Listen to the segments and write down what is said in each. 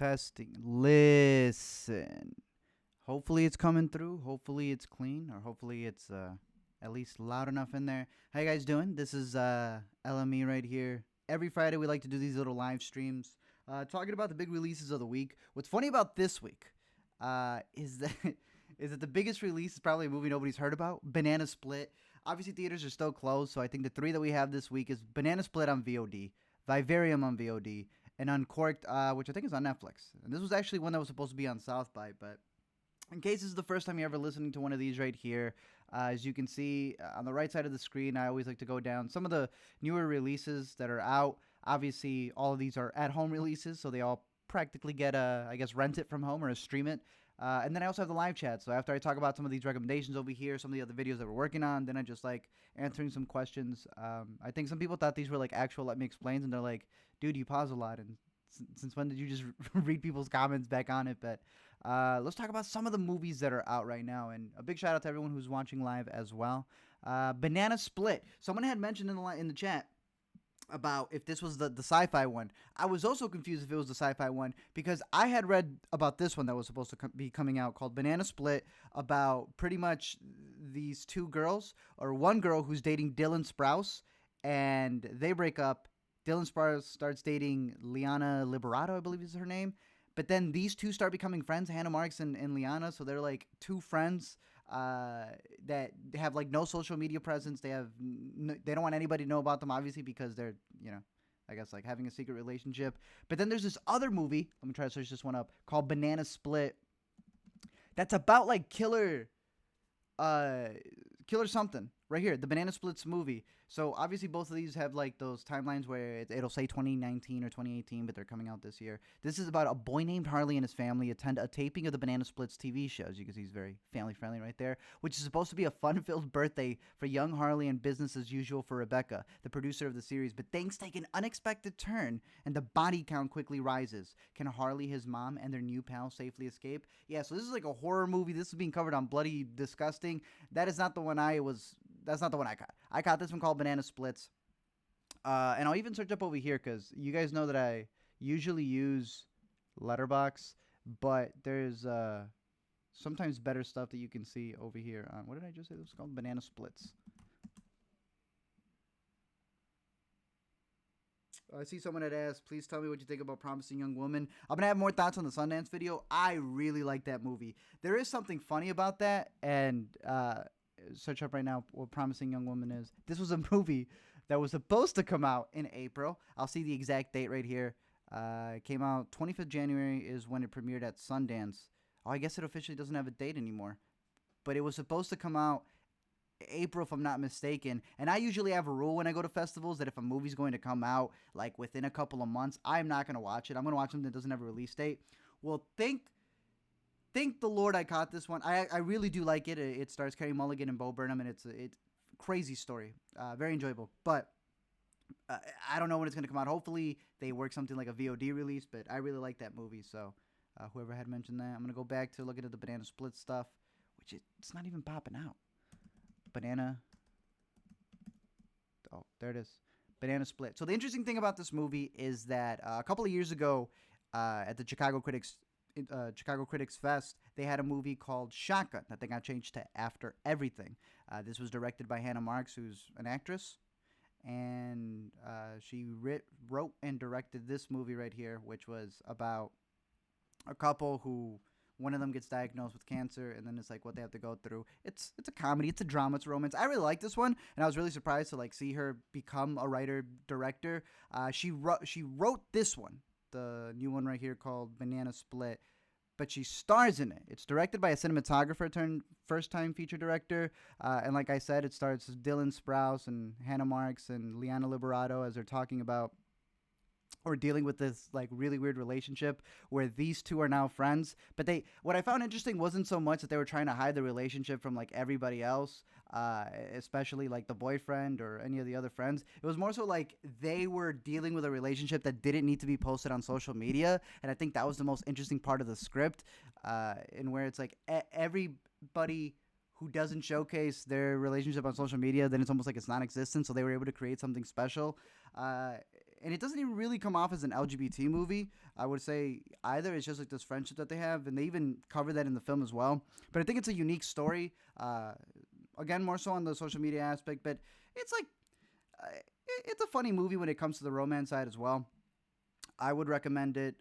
Testing. Listen. Hopefully it's coming through. Hopefully it's clean, or hopefully it's at least loud enough in there. How you guys doing? This is LME right here. Every Friday we like to do these little live streams, talking about the big releases of the week. What's funny about this week is that is that the biggest release is probably a movie nobody's heard about, Banana Split. Obviously theaters are still closed, so I think the three that we have this week is Banana Split on VOD, Vivarium on VOD, and Uncorked, which I think is on Netflix. And this was actually one that was supposed to be on South by, but in case this is the first time you're ever listening to one of these right here, as you can see on the right side of the screen, I always like to go down some of the newer releases that are out. Obviously, all of these are at-home releases, so they all practically get I guess, rent it from home or stream it. And then I also have the live chat. So after I talk about some of these recommendations over here, some of the other videos that we're working on, then I just like answering some questions. I think some people thought these were like actual Let Me Explains, and they're like, dude, you pause a lot. And since when did you just read people's comments back on it? But let's talk about some of the movies that are out right now. And a big shout out to everyone who's watching live as well. Banana Split. Someone had mentioned in the chat about if this was the sci-fi one. I was also confused if it was the sci-fi one because I had read about this one that was supposed to be coming out called Banana Split, about pretty much these two girls, or one girl who's dating Dylan Sprouse, and they break up. Dylan Sprouse starts dating Liana Liberato, I believe is her name. But then these two start becoming friends, Hannah Marks and Liana. So they're like two friends that have like no social media presence. They don't want anybody to know about them, obviously, because they're, I guess like having a secret relationship. But then there's this other movie. Let me try to search this one up, called Banana Split. That's about like killer something right here, the Banana Splits movie. So obviously both of these have like those timelines where it'll say 2019 or 2018, but they're coming out this year. This is about a boy named Harley and his family attend a taping of the Banana Splits TV show. As you can see, he's very family friendly right there, which is supposed to be a fun-filled birthday for young Harley and business as usual for Rebecca, the producer of the series. But things take an unexpected turn and the body count quickly rises. Can Harley, his mom, and their new pal safely escape? Yeah, so this is like a horror movie. This is being covered on Bloody Disgusting. That's not the one I caught. I caught this one called Banana Splits. And I'll even search up over here because you guys know that I usually use Letterbox, but there's sometimes better stuff that you can see over here. What did I just say? This was called Banana Splits. I see someone that asked, please tell me what you think about Promising Young Woman. I'm going to have more thoughts on the Sundance video. I really like that movie. There is something funny about that, and search up right now what Promising Young Woman is. This was a movie that was supposed to come out in April. I'll see the exact date right here. It came out 25th January is when it premiered at Sundance. Oh, I guess it officially doesn't have a date anymore. But it was supposed to come out April, if I'm not mistaken. And I usually have a rule when I go to festivals that if a movie's going to come out like within a couple of months, I'm not going to watch it. I'm going to watch something that doesn't have a release date. Well, thank the Lord I caught this one. I really do like it. It stars Carey Mulligan and Bo Burnham, and it's crazy story. Very enjoyable. But I don't know when it's going to come out. Hopefully they work something like a VOD release, but I really like that movie. So whoever had mentioned that, I'm going to go back to looking at the Banana Split stuff, which it's not even popping out. Banana. Oh, there it is. Banana Split. So the interesting thing about this movie is that a couple of years ago at the Chicago Critics Fest, they had a movie called Shotgun that they got changed to After Everything. This was directed by Hannah Marks, who's an actress, and she wrote and directed this movie right here, which was about a couple who one of them gets diagnosed with cancer, and then it's like what they have to go through. It's a comedy, it's a drama, it's a romance. I really like this one, and I was really surprised to like see her become a writer director. She wrote this one, the new one right here called Banana Split, but she stars in it. It's directed by a cinematographer turned first-time feature director, and like I said, it stars Dylan Sprouse and Hannah Marks and Liana Liberato as they're talking about or dealing with this like really weird relationship where these two are now friends. But what I found interesting wasn't so much that they were trying to hide the relationship from like everybody else, especially like the boyfriend or any of the other friends. It was more so like they were dealing with a relationship that didn't need to be posted on social media. And I think that was the most interesting part of the script, in where it's like everybody who doesn't showcase their relationship on social media, then it's almost like it's non-existent. So they were able to create something special. and it doesn't even really come off as an LGBT movie. I would say either it's just like this friendship that they have, and they even cover that in the film as well. But I think it's a unique story. Again, more so on the social media aspect, but it's like it's a funny movie when it comes to the romance side as well. I would recommend it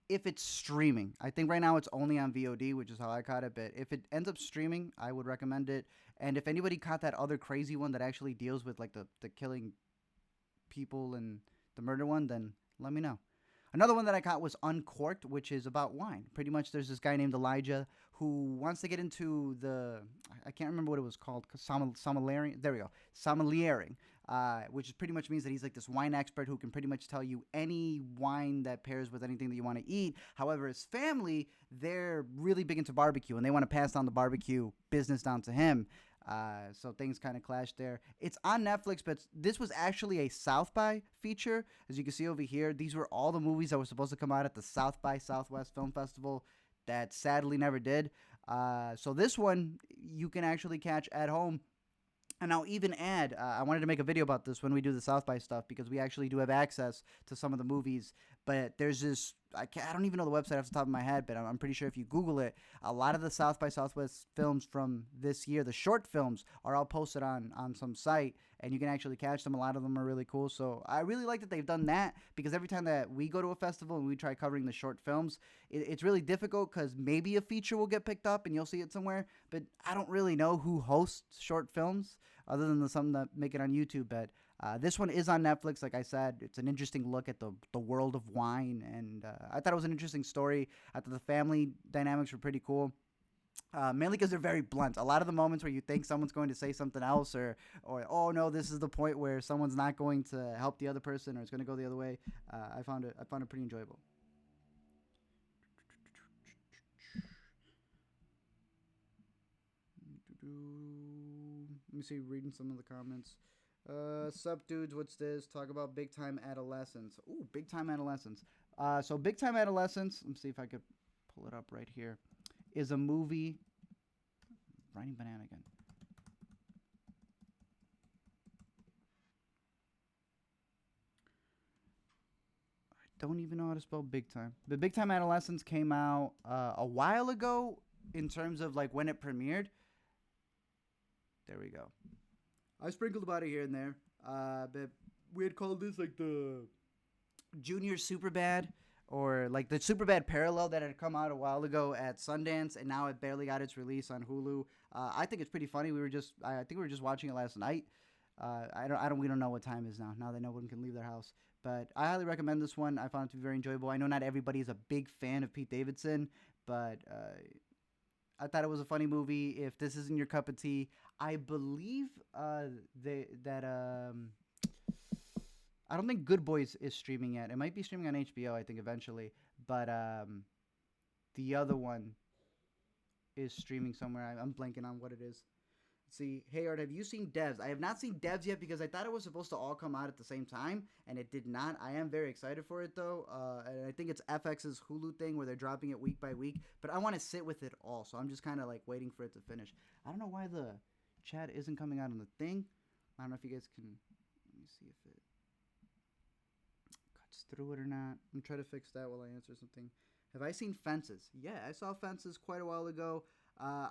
if it's streaming. I think right now it's only on VOD, which is how I caught it. But if it ends up streaming, I would recommend it. And if anybody caught that other crazy one that actually deals with like the killing people and the murder one, then let me know. Another one that I caught was Uncorked, which is about wine. Pretty much there's this guy named Elijah who wants to get into I can't remember what it was called, sommeliering. There we go. Sommeliering, which pretty much means that he's like this wine expert who can pretty much tell you any wine that pairs with anything that you want to eat. However, his family, they're really big into barbecue, and they want to pass down the barbecue business down to him. So things kind of clashed there. It's on Netflix, but this was actually a South by feature. As you can see over here, these were all the movies that were supposed to come out at the South by Southwest Film Festival that sadly never did. So this one you can actually catch at home. And I'll even add, I wanted to make a video about this when we do the South by stuff because we actually do have access to some of the movies. But there's this, I don't even know the website off the top of my head, but I'm pretty sure if you Google it, a lot of the South by Southwest films from this year, the short films, are all posted on some site, and you can actually catch them. A lot of them are really cool. So I really like that they've done that because every time that we go to a festival and we try covering the short films, it's really difficult because maybe a feature will get picked up and you'll see it somewhere, but I don't really know who hosts short films other than some that make it on YouTube. But this one is on Netflix. Like I said, it's an interesting look at the world of wine, and I thought it was an interesting story. I thought the family dynamics were pretty cool. Mainly because they're very blunt. A lot of the moments where you think someone's going to say something else, or oh no, this is the point where someone's not going to help the other person, or it's going to go the other way. I found it pretty enjoyable. Let me see, reading some of the comments. Sup dudes, what's this? Talk about Big Time Adolescence. Ooh, Big Time Adolescence. So Big Time Adolescence, let me see if I could pull it up right here, is a movie. Writing banana again. I don't even know how to spell Big Time. But Big Time Adolescence came out a while ago in terms of like when it premiered. There we go. I sprinkled about it here and there. But we had called this like the Junior Superbad, or like the Superbad parallel that had come out a while ago at Sundance, and now it barely got its release on Hulu. I think it's pretty funny. I think we were just watching it last night. We don't know what time it is now. Now that no one can leave their house, but I highly recommend this one. I found it to be very enjoyable. I know not everybody is a big fan of Pete Davidson, but I thought it was a funny movie. If this isn't your cup of tea, I believe I don't think Good Boys is streaming yet. It might be streaming on HBO, I think, eventually. But the other one is streaming somewhere. I'm blanking on what it is. Let's see. Hey, Art, have you seen Devs? I have not seen Devs yet because I thought it was supposed to all come out at the same time, and it did not. I am very excited for it, though. And I think it's FX's Hulu thing where they're dropping it week by week. But I want to sit with it all, so I'm just kind of like waiting for it to finish. I don't know why the chat isn't coming out on the thing. I don't know if you guys can. Let me see if it cuts through it or not. I'm trying to fix that while I answer something. Have I seen Fences? Yeah, I saw Fences quite a while ago.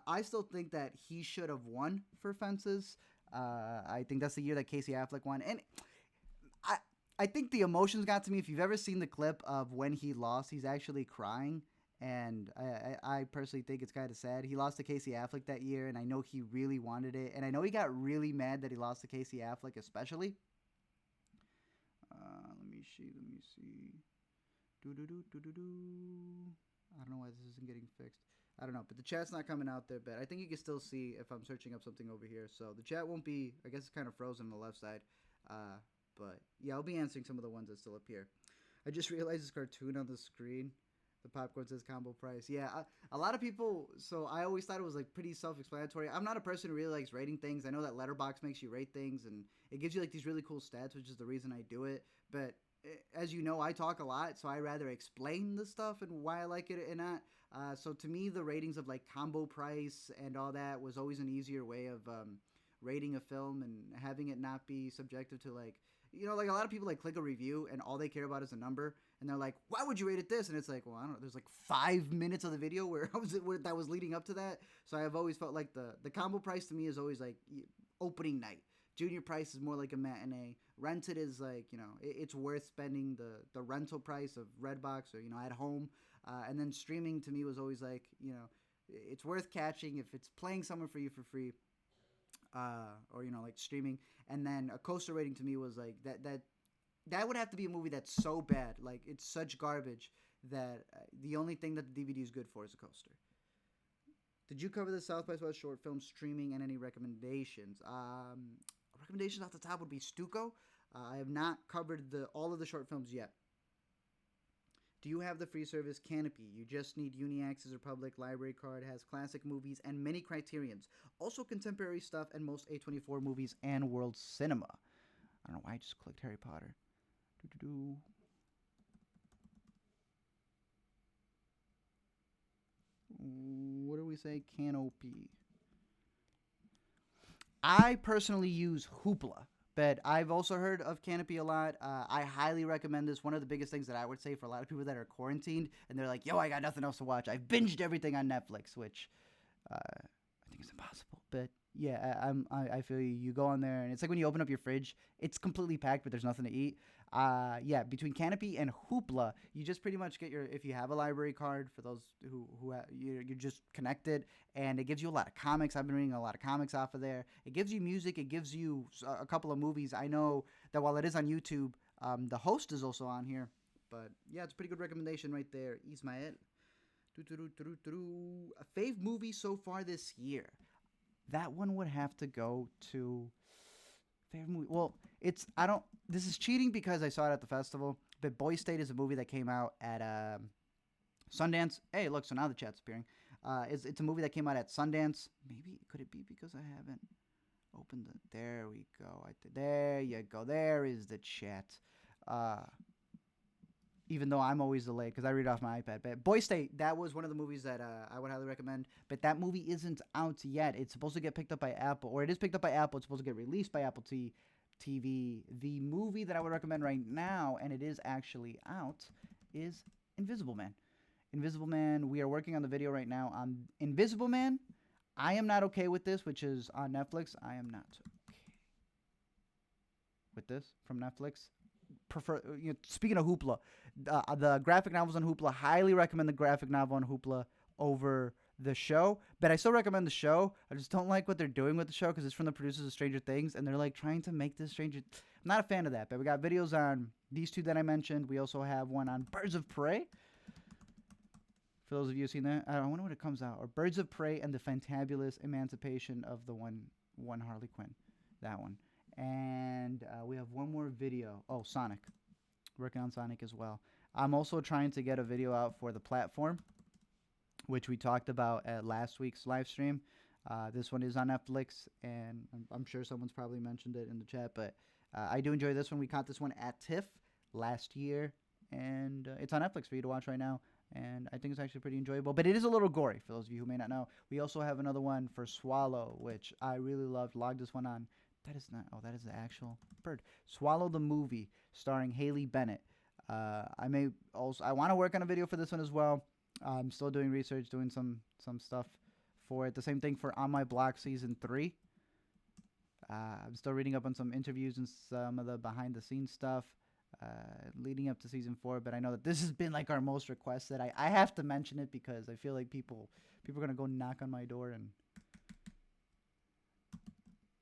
I still think that he should have won for Fences. I think that's the year that Casey Affleck won. And I think the emotions got to me. If you've ever seen the clip of when he lost, he's actually crying. And I personally think it's kind of sad. He lost to Casey Affleck that year, and I know he really wanted it. And I know he got really mad that he lost to Casey Affleck especially. Let me see. I don't know why this isn't getting fixed. I don't know, but the chat's not coming out there, but I think you can still see if I'm searching up something over here. So the chat won't be, I guess it's kind of frozen on the left side. But yeah, I'll be answering some of the ones that still appear. I just realized this cartoon on the screen. The popcorn says combo price. Yeah, a lot of people, so I always thought it was like pretty self-explanatory. I'm not a person who really likes rating things. I know that Letterboxd makes you rate things, and it gives you like these really cool stats, which is the reason I do it. But as you know, I talk a lot, so I rather explain the stuff and why I like it and not. So to me, the ratings of like combo price and all that was always an easier way of rating a film and having it not be subjective to like, like a lot of people like click a review and all they care about is a number, and they're like, why would you rate it this? And it's like, well, I don't know. There's like 5 minutes of the video where that was leading up to that. So I have always felt like the combo price to me is always like opening night. Junior price is more like a matinee. Rented is like, it's worth spending the rental price of Redbox or, at home. And then streaming to me was always like, it's worth catching if it's playing somewhere for you for free. Or, like streaming. And then a coaster rating to me was like that would have to be a movie that's so bad. Like it's such garbage that the only thing that the DVD is good for is a coaster. Did you cover the South by Southwest short film streaming and any recommendations? Recommendations off the top would be Stuco. I have not covered all of the short films yet. Do you have the free service Canopy? You just need Uniaccess or Public Library card. Has classic movies and many criterions. Also contemporary stuff and most A24 movies and world cinema. I don't know why I just clicked Harry Potter. What do we say? Canopy. I personally use Hoopla, but I've also heard of Canopy a lot. I highly recommend this. One of the biggest things that I would say for a lot of people that are quarantined and they're like, yo, I got nothing else to watch. I've binged everything on Netflix, which I think is impossible. But yeah, I feel you. You go on there and it's like when you open up your fridge, it's completely packed, but there's nothing to eat. Yeah, between Canopy and Hoopla, you just pretty much get if you have a library card, for those who you're just connected, and it gives you a lot of comics. I've been reading a lot of comics off of there. It gives you music. It gives you a couple of movies. I know that while it is on YouTube, the host is also on here. But yeah, it's a pretty good recommendation right there. Ismael. A fave movie so far this year. That one would have to go to favorite movie. Well, this is cheating because I saw it at the festival, but Boy State is a movie that came out at Sundance. Hey, look, so now the chat's appearing. It's a movie that came out at Sundance. Maybe, could it be because I haven't opened the, there we go. There you go. There is the chat. Even though I'm always delayed because I read off my iPad. But Boy State, that was one of the movies that I would highly recommend. But that movie isn't out yet. It's supposed to get picked up by Apple, or it is picked up by Apple. It's supposed to get released by Apple TV. The movie that I would recommend right now, and it is actually out, is Invisible Man. Invisible Man, we are working on the video right now on Invisible Man. I Am Not Okay With This, which is on Netflix. I am not okay with this from Netflix. Speaking of Hoopla, the graphic novels on Hoopla, highly recommend the graphic novel on Hoopla over the show. But I still recommend the show. I just don't like what they're doing with the show because it's from the producers of Stranger Things, and they're like trying to make this Stranger. I'm not a fan of that. But we got videos on these two that I mentioned. We also have one on Birds of Prey. For those of you who've seen that, I wonder when it comes out. Or Birds of Prey and the Fantabulous Emancipation of the one Harley Quinn. That one. And we have one more video. Oh, Sonic. Working on Sonic as well. I'm also trying to get a video out for the platform, which we talked about at last week's live stream. This one is on Netflix, and I'm sure someone's probably mentioned it in the chat, but I do enjoy this one. We caught this one at TIFF last year, and it's on Netflix for you to watch right now, and I think it's actually pretty enjoyable, but it is a little gory, for those of you who may not know. We also have another one for Swallow, which I really loved. Logged this one on. That is not. Oh, that is the actual bird. Swallow the movie, starring Haley Bennett. I want to work on a video for this one as well. I'm still doing research, doing some stuff for it. The same thing for On My Block Season 3. I'm still reading up on some interviews and some of the behind the scenes stuff leading up to Season 4. But I know that this has been like our most requested. I have to mention it because I feel like people are going to go knock on my door and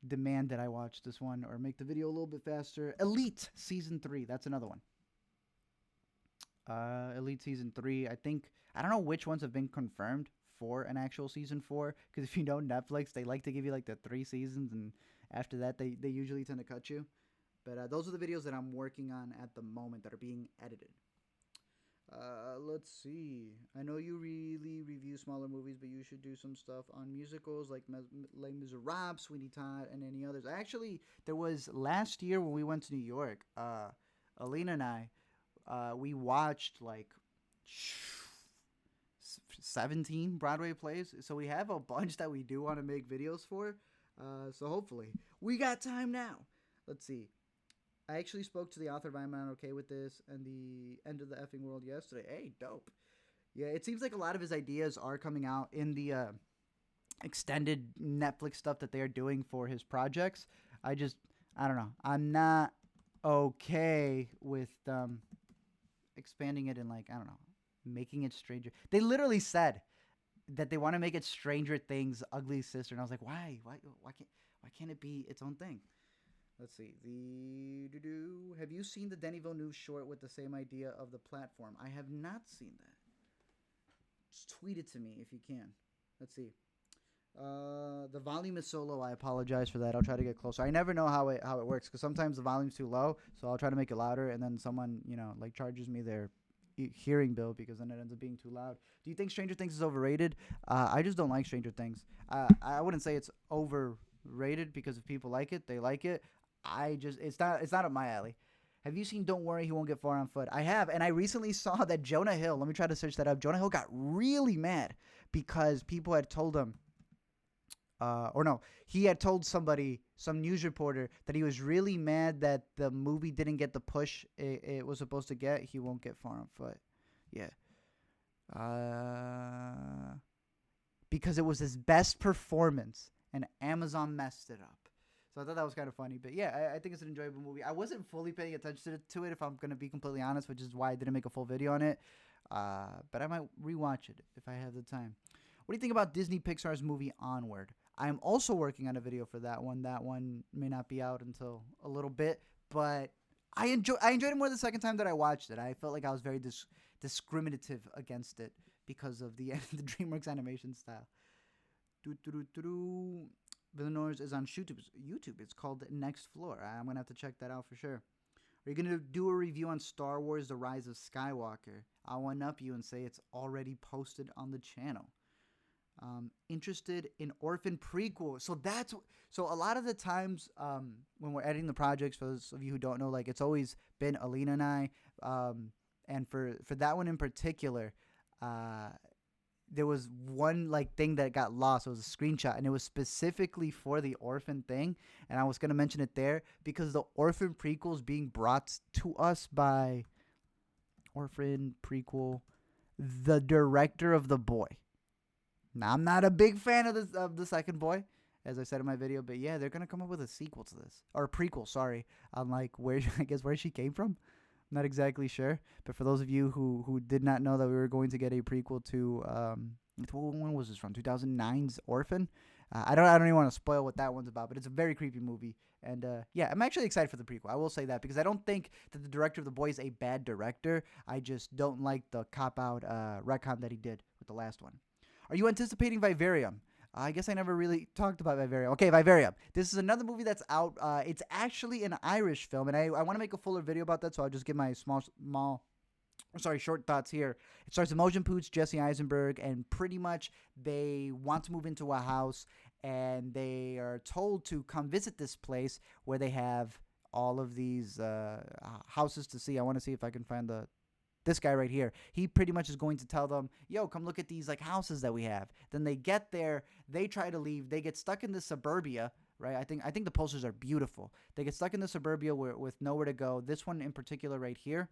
demand that I watch this one or make the video a little bit faster. Elite Season 3. That's another one. Elite Season 3. I don't know which ones have been confirmed for an actual Season 4. Because if you know Netflix, they like to give you like the 3 seasons. And after that, they usually tend to cut you. But those are the videos that I'm working on at the moment that are being edited. Let's see. I know you really review smaller movies, but you should do some stuff on musicals like Les Miserables, Sweeney Todd, and any others. Actually, there was last year when we went to New York, Alina and I, we watched like 17 Broadway plays. So we have a bunch that we do want to make videos for. So hopefully. We got time now. Let's see. I actually spoke to the author of I'm Not Okay With This and the End of the Effing World yesterday. Hey, dope. Yeah, it seems like a lot of his ideas are coming out in the extended Netflix stuff that they are doing for his projects. I don't know. I'm not okay with expanding it and, like, I don't know, making it Stranger. They literally said that they want to make it Stranger Things' ugly sister, and I was like, why can't it be its own thing? Let's see. Have you seen the Denny Villeneuve short with the same idea of the platform? I have not seen that. Just tweet it to me if you can. Let's see. The volume is so low. I apologize for that. I'll try to get closer. I never know how it works because sometimes the volume's too low, so I'll try to make it louder, and then someone like charges me their hearing bill because then it ends up being too loud. Do you think Stranger Things is overrated? I just don't like Stranger Things. I wouldn't say it's overrated because if people like it, they like it. It's not up my alley. Have you seen Don't Worry, He Won't Get Far on Foot? I have, and I recently saw that Jonah Hill, let me try to search that up. Jonah Hill got really mad because people had told him, he had told somebody, some news reporter, that he was really mad that the movie didn't get the push it was supposed to get. He won't get far on foot. Yeah. Because it was his best performance, and Amazon messed it up. So I thought that was kind of funny. But yeah, I think it's an enjoyable movie. I wasn't fully paying attention to it, if I'm going to be completely honest, which is why I didn't make a full video on it. But I might rewatch it if I have the time. What do you think about Disney Pixar's movie Onward? I am also working on a video for that one. That one may not be out until a little bit, but I enjoyed it more the second time that I watched it. I felt like I was very discriminative against it because of the DreamWorks animation style. Villeneuve is on YouTube. It's called Next Floor. I'm going to have to check that out for sure. Are you going to do a review on Star Wars The Rise of Skywalker? I'll one-up you and say it's already posted on the channel. Interested in Orphan prequel. So a lot of the times when we're editing the projects, for those of you who don't know, like, it's always been Alina and I. And for that one in particular, there was one thing that got lost. It was a screenshot, and it was specifically for the Orphan thing. And I was going to mention it there because the Orphan prequel is being brought to us by Orphan prequel, the director of The Boy. Now, I'm not a big fan of the second Boy, as I said in my video, but yeah, they're going to come up with a sequel to this. Or a prequel, sorry. I'm like, where she came from? I'm not exactly sure. But for those of you who did not know that we were going to get a prequel to, when was this from? 2009's Orphan? I don't even want to spoil what that one's about, but it's a very creepy movie. And yeah, I'm actually excited for the prequel. I will say that because I don't think that the director of The Boy is a bad director. I just don't like the cop-out retcon that he did with the last one. Are you anticipating Vivarium? I guess I never really talked about Vivarium. Okay, Vivarium. This is another movie that's out. It's actually an Irish film, and I want to make a fuller video about that, so I'll just give my short thoughts here. It stars Imogen Poots, Jesse Eisenberg, and pretty much they want to move into a house, and they are told to come visit this place where they have all of these houses to see. I want to see if I can find this guy right here. He pretty much is going to tell them, yo, come look at these houses that we have. Then they get there, they try to leave, they get stuck in the suburbia, right? I think the posters are beautiful. They get stuck in the suburbia with nowhere to go. This one in particular right here,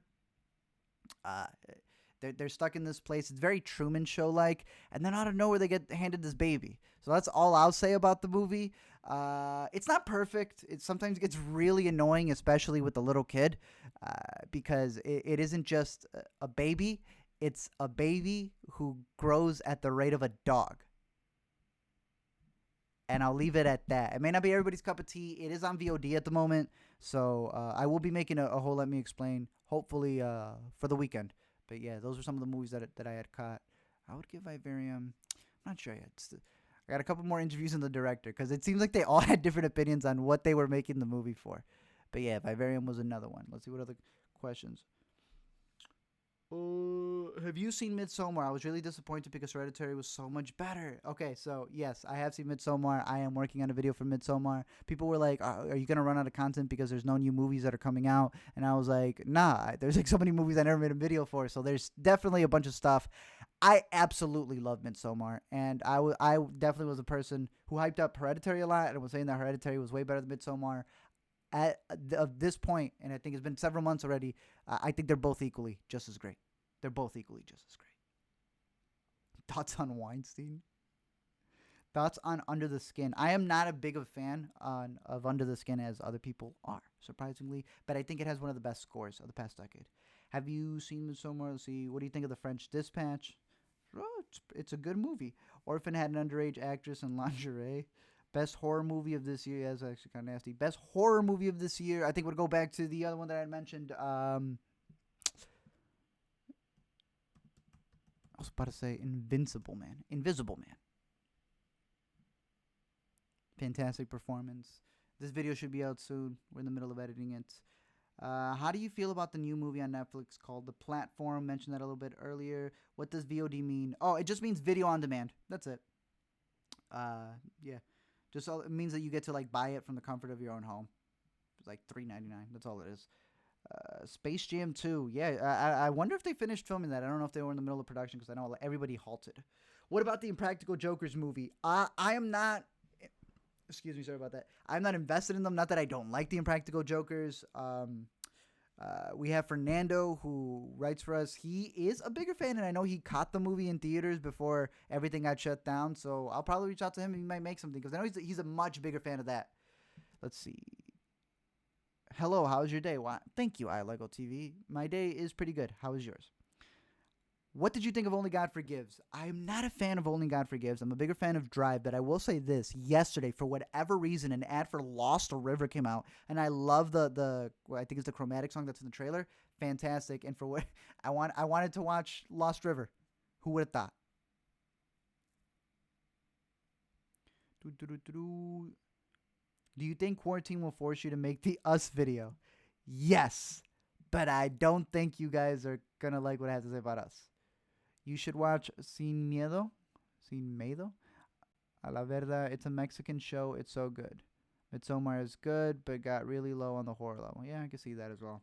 they're stuck in this place. It's very Truman Show-like, and then out of nowhere they get handed this baby. So that's all I'll say about the movie. It's not perfect. It sometimes gets really annoying, especially with the little kid, because it isn't just a baby. It's a baby who grows at the rate of a dog. And I'll leave it at that. It may not be everybody's cup of tea. It is on VOD at the moment, so I will be making a whole Let Me Explain, hopefully for the weekend. But yeah, those are some of the movies that I had caught. I would give Vivarium, I'm not sure yet. I got a couple more interviews in the director because it seems like they all had different opinions on what they were making the movie for. But yeah, Vivarium was another one. Let's see what other questions. Have you seen Midsommar? I was really disappointed because Hereditary was so much better. Okay, so yes, I have seen Midsommar. I am working on a video for Midsommar. People were like, are you going to run out of content because there's no new movies that are coming out? And I was like, nah, there's so many movies I never made a video for, so there's definitely a bunch of stuff. I absolutely love Midsommar, and I definitely was a person who hyped up Hereditary a lot and was saying that Hereditary was way better than Midsommar. of this point, and I think it's been several months already, I think they're both equally just as great. They're both equally just as great. Thoughts on Weinstein? Thoughts on Under the Skin? I am not a big of a fan of Under the Skin as other people are, surprisingly, but I think it has one of the best scores of the past decade. Have you seen Midsommar? Let's see. What do you think of The French Dispatch? Oh, it's a good movie. Orphan had an underage actress in lingerie. Best horror movie of this year. Yeah, that's actually kind of nasty. Best horror movie of this year. I think we'll go back to the other one that I mentioned. I was about to say Invisible Man. Fantastic performance. This video should be out soon. We're in the middle of editing it. How do you feel about the new movie on Netflix called The Platform? Mentioned that a little bit earlier. What does VOD mean? Oh, it just means video on demand. That's it. Yeah. Just it means that you get to like buy it from the comfort of your own home. It's like $3.99. That's all it is. Space Jam 2. Yeah, I wonder if they finished filming that. I don't know if they were in the middle of production because I know everybody halted. What about the Impractical Jokers movie? I am not... Excuse me, sorry about that. I'm not invested in them. Not that I don't like the Impractical Jokers. We have Fernando who writes for us. He is a bigger fan, and I know he caught the movie in theaters before everything got shut down. So I'll probably reach out to him and he might make something because I know he's a much bigger fan of that. Let's see. Hello, how's your day? Why? Thank you, iLego TV. My day is pretty good. How is yours? What did you think of Only God Forgives? I'm not a fan of Only God Forgives. I'm a bigger fan of Drive, but I will say this. Yesterday, for whatever reason, an ad for Lost River came out, and I love the I think it's the Chromatic song that's in the trailer. Fantastic. And for what I wanted to watch Lost River. Who would have thought? Do you think quarantine will force you to make the Us video? Yes, but I don't think you guys are going to like what I have to say about Us. You should watch Sin Miedo. A la verdad, it's a Mexican show. It's so good. Midsommar is good, but got really low on the horror level. Yeah, I can see that as well.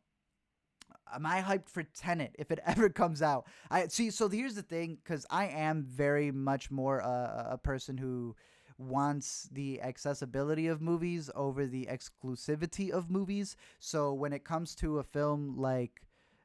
Am I hyped for Tenet if it ever comes out? So here's the thing, because I am very much more a person who wants the accessibility of movies over the exclusivity of movies. So when it comes to a film like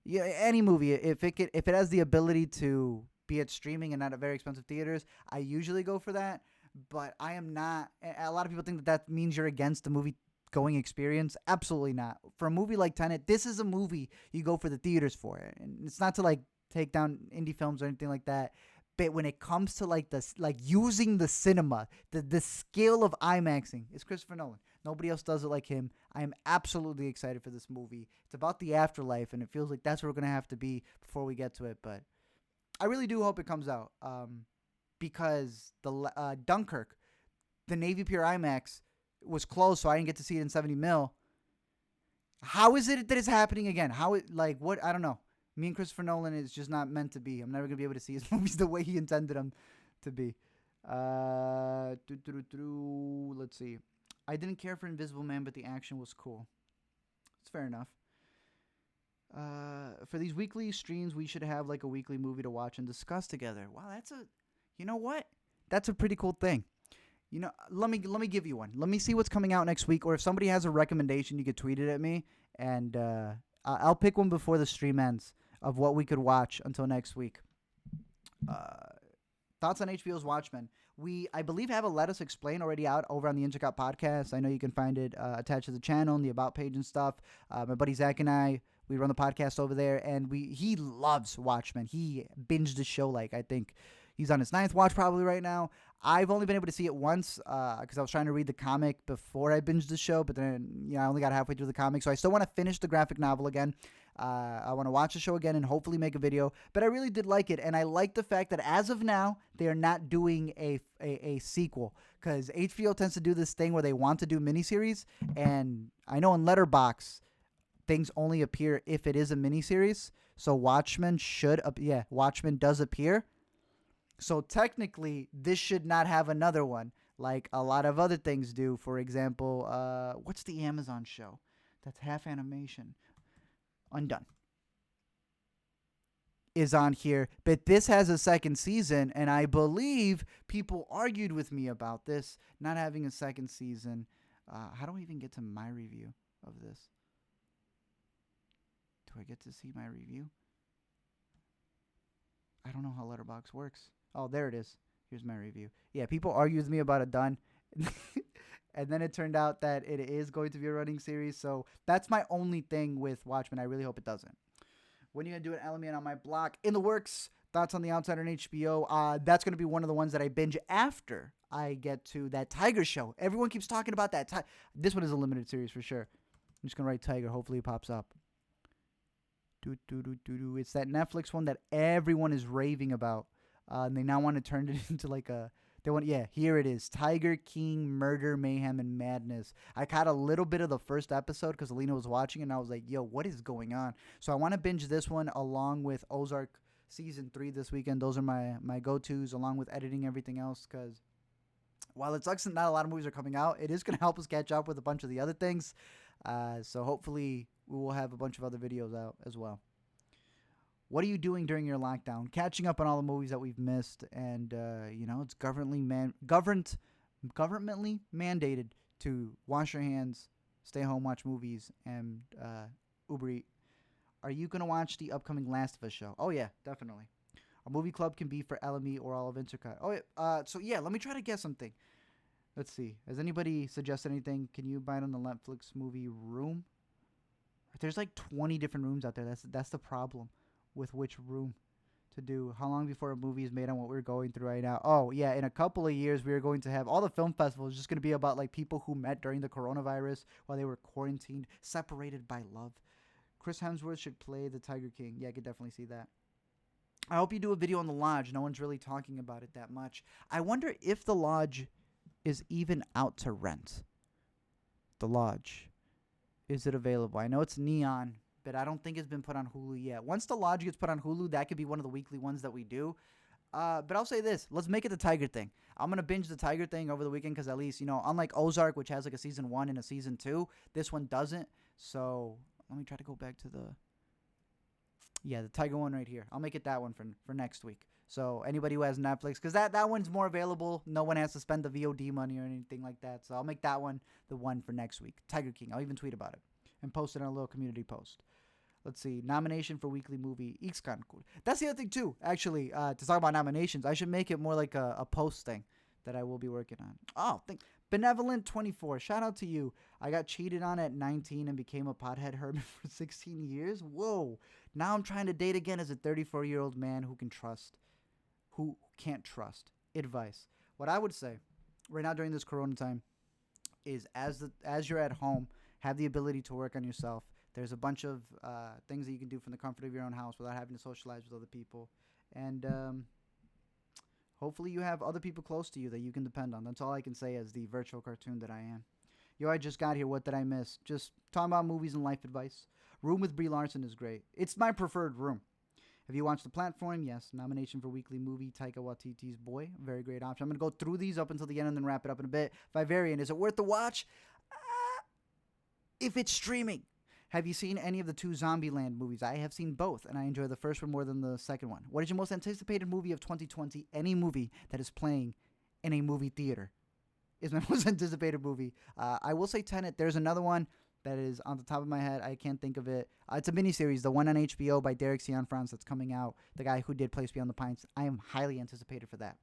any movie, if it has the ability to be at streaming and not at very expensive theaters, I usually go for that. But I am not. A lot of people think that means you're against the movie going experience. Absolutely not. For a movie like Tenet, this is a movie you go for the theaters for it, and it's not to like take down indie films or anything like that. But when it comes to like this, like using the cinema, the skill of IMAXing, it's Christopher Nolan. Nobody else does it like him. I am absolutely excited for this movie. It's about the afterlife, and it feels like that's where we're gonna have to be before we get to it. But I really do hope it comes out, because the Dunkirk, the Navy Pier IMAX was closed, so I didn't get to see it in 70 mil. How is it that it's happening again? What? I don't know. Me and Christopher Nolan is just not meant to be. I'm never going to be able to see his movies the way he intended them to be. Let's see. I didn't care for Invisible Man, but the action was cool. It's fair enough. For these weekly streams, we should have like a weekly movie to watch and discuss together. Wow, you know what? That's a pretty cool thing. You know, let me give you one. Let me see what's coming out next week, or if somebody has a recommendation, you could tweet it at me, and I'll pick one before the stream ends of what we could watch until next week. Thoughts on HBO's Watchmen? I believe, have a Let Us Explain already out over on the Intercut podcast. I know you can find it attached to the channel and the About page and stuff. My buddy Zach and I, we run the podcast over there, and he loves Watchmen. He binged the show like, I think he's on his 9th watch probably right now. I've only been able to see it once because I was trying to read the comic before I binged the show, but then I only got halfway through the comic, so I still want to finish the graphic novel again. I want to watch the show again and hopefully make a video, but I really did like it, and I like the fact that as of now, they are not doing a sequel, because HBO tends to do this thing where they want to do miniseries, and I know in Letterboxd, things only appear if it is a miniseries, so Watchmen does appear. So technically, this should not have another one like a lot of other things do. For example, what's the Amazon show that's half animation? Undone is on here, but this has a second season, and I believe people argued with me about this not having a second season. How do I even get to my review? of this. Do I get to see my review? I don't know how Letterboxd works. Oh, there it is. Here's my review. Yeah, people argued with me about it done. And then it turned out that it is going to be a running series. So that's my only thing with Watchmen. I really hope it doesn't. When are you going to do an LME on my block? In the works. Thoughts on The Outsider on HBO. That's going to be one of the ones that I binge after I get to that Tiger show. Everyone keeps talking about that. This one is a limited series for sure. I'm just going to write Tiger. Hopefully it pops up. It's that Netflix one that everyone is raving about. And they now want to turn it into like a... here it is. Tiger King, Murder, Mayhem, and Madness. I caught a little bit of the first episode because Alina was watching, and I was like, yo, what is going on? So I want to binge this one along with Ozark Season 3 this weekend. Those are my go-tos, along with editing everything else, because while it sucks that not a lot of movies are coming out, it is going to help us catch up with a bunch of the other things. So hopefully we will have a bunch of other videos out as well. What are you doing during your lockdown? Catching up on all the movies that we've missed, and it's governmentally mandated to wash your hands, stay home, watch movies, and Uber Eat. Are you gonna watch the upcoming Last of Us show? Oh yeah, definitely. A movie club can be for LME or all of Intercut. Oh yeah. So yeah, let me try to guess something. Let's see. Has anybody suggested anything? Can you buy it on the Netflix movie Room? There's like 20 different rooms out there. That's the problem with which room to do. How long before a movie is made on what we're going through right now? Oh yeah, in a couple of years we are going to have all the film festivals just going to be about like people who met during the coronavirus while they were quarantined, separated by love. Chris Hemsworth should play the Tiger King. Yeah, I could definitely see that. I hope you do a video on The Lodge. No one's really talking about it that much. I wonder if The Lodge is even out to rent. The Lodge. Is it available? I know it's Neon, but I don't think it's been put on Hulu yet. Once The Lodge gets put on Hulu, that could be one of the weekly ones that we do. But I'll say this. Let's make it the Tiger thing. I'm going to binge the Tiger thing over the weekend because at least, unlike Ozark, which has like a season 1 and a season 2, this one doesn't. So let me try to go back to the Tiger one right here. I'll make it that one for next week. So anybody who has Netflix, because that one's more available. No one has to spend the VOD money or anything like that. So I'll make that one the one for next week. Tiger King. I'll even tweet about it and post it on a little community post. Let's see. Nomination for weekly movie. Eek's kind of cool. That's the other thing, too, actually, to talk about nominations. I should make it more like a post thing that I will be working on. Oh, Benevolent24. Shout out to you. I got cheated on at 19 and became a pothead hermit for 16 years. Whoa. Now I'm trying to date again as a 34-year-old man who can't trust. Advice. What I would say right now during this corona time is as you're at home, have the ability to work on yourself. There's a bunch of things that you can do from the comfort of your own house without having to socialize with other people. And hopefully you have other people close to you that you can depend on. That's all I can say as the virtual cartoon that I am. Yo, I just got here. What did I miss? Just talking about movies and life advice. Room with Brie Larson is great. It's my preferred room. Have you watched The Platform? Yes. Nomination for weekly movie, Taika Waititi's Boy. Very great option. I'm going to go through these up until the end and then wrap it up in a bit. Vivarium, is it worth the watch? If it's streaming. Have you seen any of the 2 Zombieland movies? I have seen both, and I enjoy the first one more than the second one. What is your most anticipated movie of 2020? Any movie that is playing in a movie theater is my most anticipated movie. I will say Tenet. There's another one that is on the top of my head. I can't think of it. It's a miniseries, the one on HBO by Derek Cianfrance that's coming out. The guy who did Place Beyond the Pines. I am highly anticipated for that.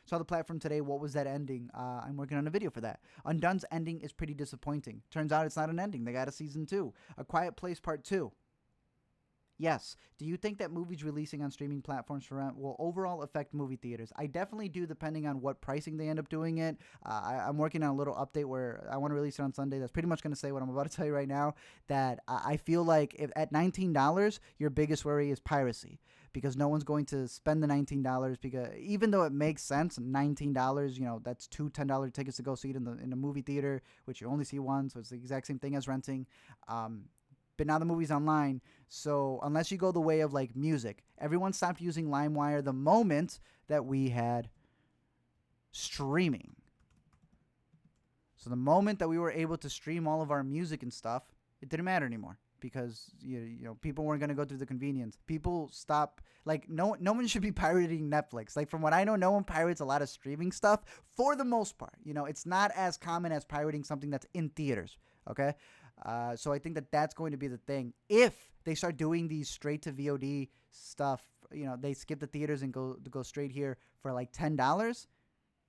Saw The Platform today. What was that ending? I'm working on a video for that. Undone's ending is pretty disappointing. Turns out it's not an ending. They got a season 2. A Quiet Place Part 2. Yes. Do you think that movies releasing on streaming platforms for rent will overall affect movie theaters? I definitely do, depending on what pricing they end up doing it. I'm working on a little update where I want to release it on Sunday. That's pretty much going to say what I'm about to tell you right now, that I feel like if at $19, your biggest worry is piracy, because no one's going to spend the $19, because even though it makes sense, $19, that's 2 $10 tickets to go see it in the movie theater, which you only see once, so it's the exact same thing as renting. But now the movie's online, so unless you go the way of like music, everyone stopped using LimeWire the moment that we had streaming. So the moment that we were able to stream all of our music and stuff, it didn't matter anymore, because people weren't going to go through the convenience. People stop, like no one should be pirating Netflix. Like from what I know, no one pirates a lot of streaming stuff for the most part. It's not as common as pirating something that's in theaters. Okay. So I think that that's going to be the thing. If they start doing these straight to VOD stuff, they skip the theaters and go straight here for like $10.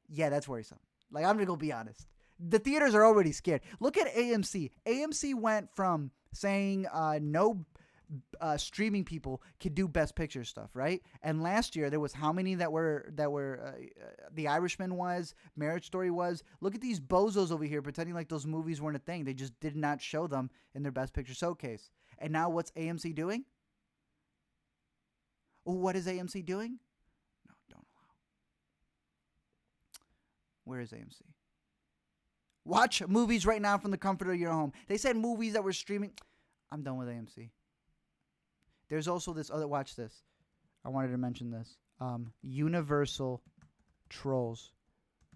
Yeah, that's worrisome. Like, I'm gonna go be honest. The theaters are already scared. Look at AMC. AMC went from saying no streaming people could do Best Picture stuff, right? And last year there was how many that were The Irishman was, Marriage Story was. Look at these bozos over here pretending like those movies weren't a thing. They just did not show them in their Best Picture showcase. And now what's AMC doing? What is AMC doing? No, don't allow. Where is AMC? Watch movies right now from the comfort of your home. They said movies that were streaming. I'm done with AMC. There's also this other. Watch this. I wanted to mention this. Universal Trolls.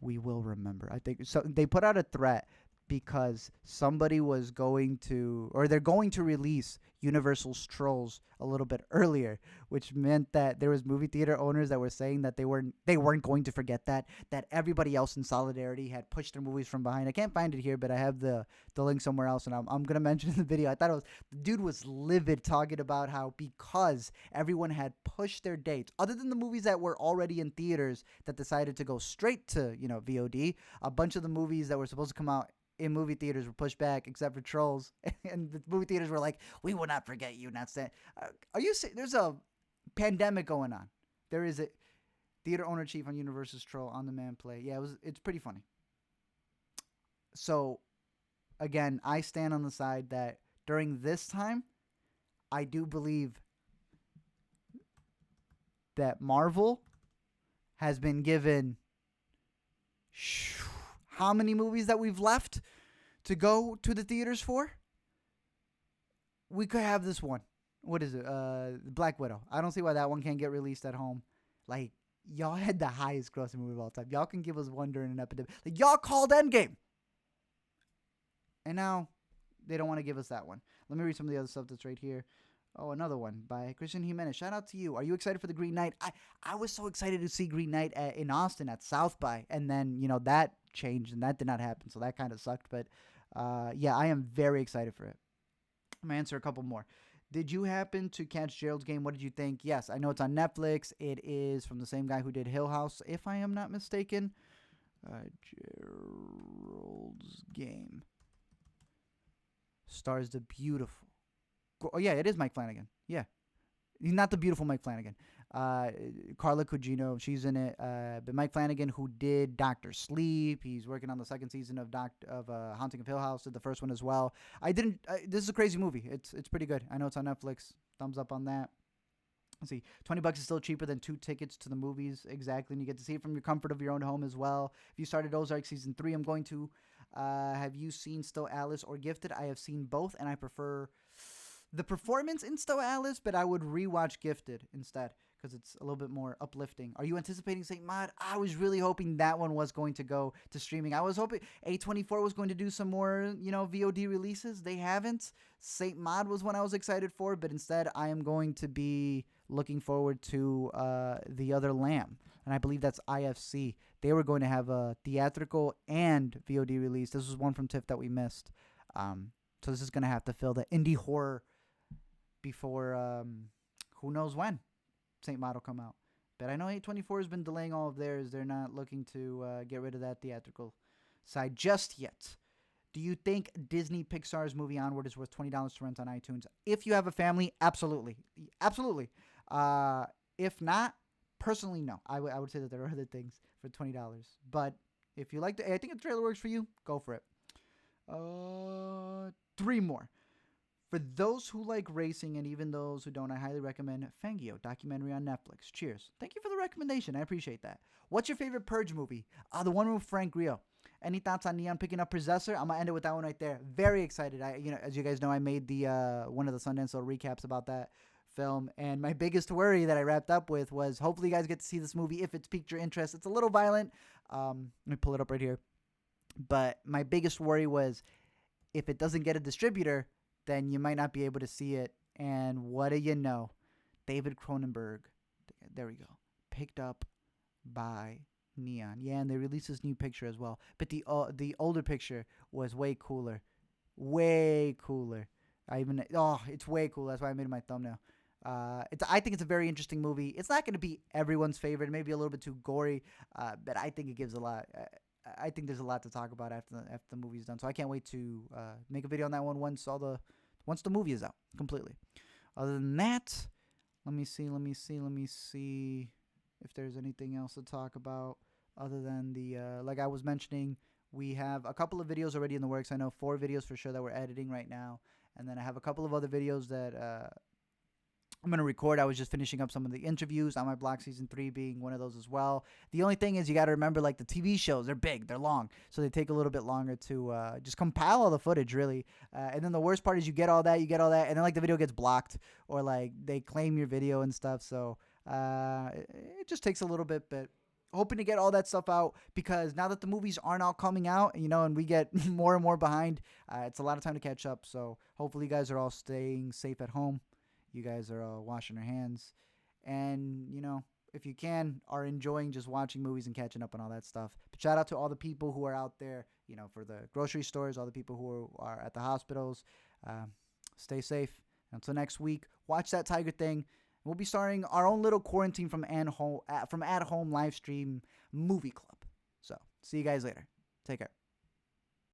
We will remember. I think so. They put out a threat because somebody was going to, or they're going to release Universal's Trolls a little bit earlier, which meant that there was movie theater owners that were saying that they weren't going to forget that everybody else in solidarity had pushed their movies from behind. I can't find it here, but I have the link somewhere else, and I'm gonna mention in the video. I thought the dude was livid talking about how because everyone had pushed their dates, other than the movies that were already in theaters that decided to go straight to VOD, a bunch of the movies that were supposed to come out in movie theaters were pushed back, except for Trolls, and the movie theaters were like, "We will not forget you." Not saying, are you? There's a pandemic going on. There is a theater owner chief on Universal's Troll on demand play. Yeah, it's pretty funny. So, again, I stand on the side that during this time, I do believe that Marvel has been given how many movies that we've left to go to the theaters for? We could have this one. What is it? Black Widow. I don't see why that one can't get released at home. Like, y'all had the highest grossing movie of all time. Y'all can give us one during an epidemic. Like, y'all called Endgame. And now they don't want to give us that one. Let me read some of the other stuff that's right here. Oh, another one by Christian Jimenez. Shout out to you. Are you excited for the Green Knight? I was so excited to see Green Knight in Austin at South by, and then that changed and that did not happen, so that kind of sucked. But yeah, I am very excited for it. I'm gonna answer a couple more. Did you happen to catch Gerald's Game? What did you think? Yes, I know it's on Netflix. It is from the same guy who did Hill House, if I am not mistaken. Gerald's Game stars the beautiful. Oh, yeah, it is Mike Flanagan. Yeah. He's not the beautiful Mike Flanagan. Carla Cugino, she's in it. But Mike Flanagan, who did Dr. Sleep. He's working on the second season of Haunting of Hill House. Did the first one as well. This is a crazy movie. It's pretty good. I know it's on Netflix. Thumbs up on that. Let's see. $20 is still cheaper than 2 tickets to the movies. Exactly. And you get to see it from your comfort of your own home as well. If you started Ozark Season 3, I'm going to. Have you seen Still Alice or Gifted? I have seen both, and I prefer the performance in Still Alice, but I would rewatch Gifted instead because it's a little bit more uplifting. Are you anticipating Saint Maud? I was really hoping that one was going to go to streaming. I was hoping A24 was going to do some more, VOD releases. They haven't. Saint Maud was one I was excited for, but instead I am going to be looking forward to The Other Lamb, and I believe that's IFC. They were going to have a theatrical and VOD release. This was one from TIFF that we missed. So this is going to have to fill the indie horror before who knows when Saint Maud will come out. But I know A24 has been delaying all of theirs. They're not looking to get rid of that theatrical side just yet. Do you think Disney Pixar's movie Onward is worth $20 to rent on iTunes? If you have a family, absolutely. Absolutely. If not, personally, no. I would say that there are other things for $20. But if you like I think the trailer works for you, go for it. 3 more. For those who like racing and even those who don't, I highly recommend Fangio, documentary on Netflix. Cheers. Thank you for the recommendation. I appreciate that. What's your favorite Purge movie? The one with Frank Grillo. Any thoughts on Neon picking up Possessor? I'm gonna end it with that one right there. Very excited. As you guys know, I made the one of the Sundance little recaps about that film, and my biggest worry that I wrapped up with was hopefully you guys get to see this movie if it's piqued your interest. It's a little violent. Let me pull it up right here. But my biggest worry was if it doesn't get a distributor, then you might not be able to see it. And what do you know? David Cronenberg, there we go, picked up by Neon. Yeah, and they released this new picture as well. But the older picture was way cooler. way cooler. It's way cool. That's why I made it my thumbnail. I think it's a very interesting movie. It's not going to be everyone's favorite, maybe a little bit too gory, but I think it gives a lot. I think there's a lot to talk about after the movie's done. So I can't wait to make a video on that one once the movie is out completely. Other than that, let me see if there's anything else to talk about other than like I was mentioning. We have a couple of videos already in the works. I know 4 videos for sure that we're editing right now. And then I have a couple of other videos that I'm going to record. I was just finishing up some of the interviews on my blog, season 3 being one of those as well. The only thing is you got to remember, like, the TV shows, they're big, they're long. So they take a little bit longer to just compile all the footage, really. And then the worst part is you get all that, and then, like, the video gets blocked or, like, they claim your video and stuff. So it just takes a little bit, but hoping to get all that stuff out because now that the movies aren't all coming out, and we get more and more behind, it's a lot of time to catch up. So hopefully you guys are all staying safe at home. You guys are all washing your hands. And, if you are enjoying just watching movies and catching up on all that stuff. But shout out to all the people who are out there, for the grocery stores, all the people who are at the hospitals. Stay safe. Until next week, watch that Tiger Thing. We'll be starting our own little quarantine from at home live stream movie club. So see you guys later. Take care.